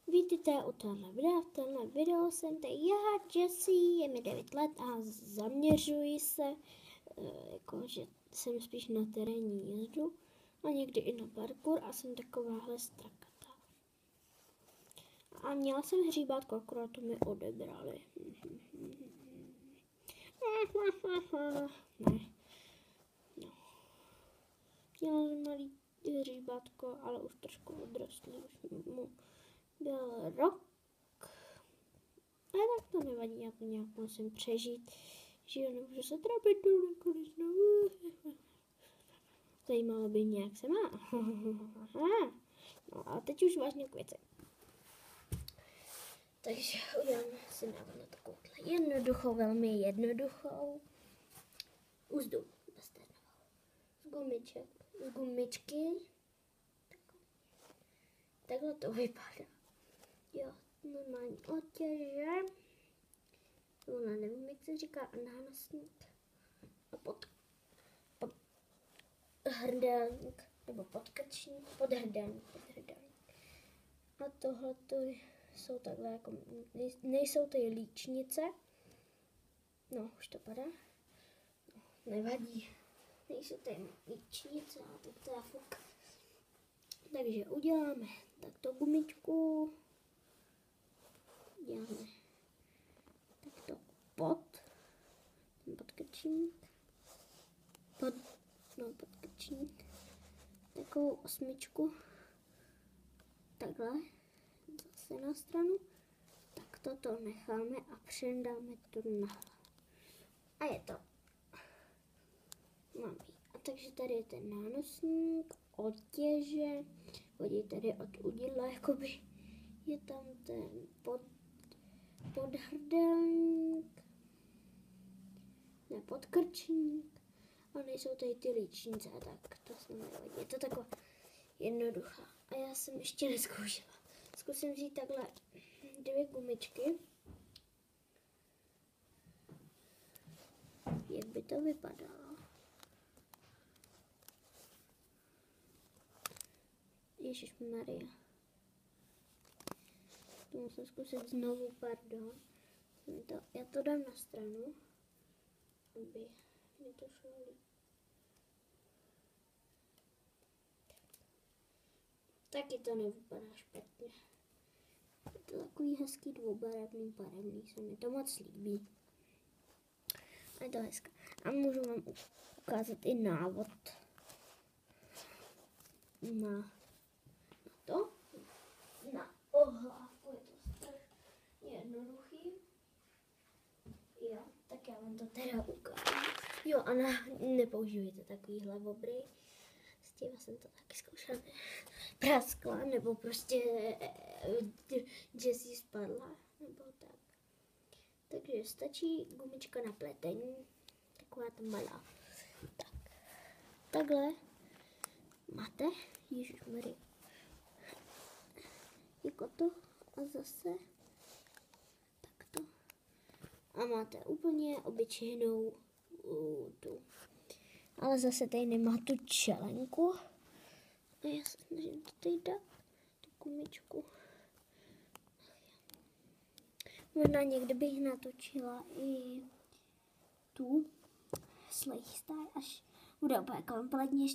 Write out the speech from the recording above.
Vítejte u tohle videa. V tomhle videu jsem tady já, Jessie, je mi 9 let a zaměřuji se, jakože jsem spíš na terénní jízdu a někdy i na parkour a jsem takováhle strakatá. A měla jsem hříbátko, akorát to mi odebrali. Ne. No. Měla jsem malý hříbátko, ale už trošku odrostlý, už mu byl rok. Ale tak to nevadí, já to nějak musím přežít. Že jo, nemůžu se trápit do nekonečna. Zajímalo by mě, jak se má. No a teď už vážně k věci. Takže uděláme si návod na takovouhle jednoduchou, velmi jednoduchou úzdu z gumičky. Takhle to vypadá. Jo, normální otěže. Ona nevím, jak se říká, nánosník. A hrdelník, nebo podhrdelník. A tohle jsou takhle jako, nejsou to líčnice. No, už to padá. No, nevadí. Nejsou to líčnice, ale tak to je fuk. Takže uděláme takto gumičku. Děláme takto podkrčník. Podkrčník. Takovou osmičku. Takhle. Zase na stranu. Tak toto necháme a přendáme to na hlavu. A je to. Mám ji. A takže tady je ten nánosník, otěže. Hodí tady od udidla, jakoby je tam ten podhrdelník, ne podkrčník, a nejsou tady ty líčnice, tak to se nevadí. Je to taková jednoduchá. A já jsem ještě nezkoušela. Zkusím vzít takhle 2 gumičky. Jak by to vypadalo? Ježišmarja. To musím zkusit znovu, pardon. Já to dám na stranu, aby mi to šlo líp. Taky to nevypadá špatně. Je to takový hezký dvoubarevný, se mi to moc líbí. A je to hezké. A můžu vám ukázat i návod na ohlávku. Je to strašně jednoduchý. Jo, tak já vám to teda ukážu. Jo, a nepoužívejte takovýhle obry. S tím jsem to taky zkoušela. Praskla, nebo prostě Jessie spadla, nebo tak. Takže stačí gumička na pletení. Taková ta malá. Tak. Takhle máte, ježišmarja, jako to a zase takto. A máte úplně obyčejnou tu. Ale zase tady nemá tu čelenku. A já se snažím to tady dát, tu gumičku. Možná někdy bych natočila i tu Slay Style, až bude úplně kompletně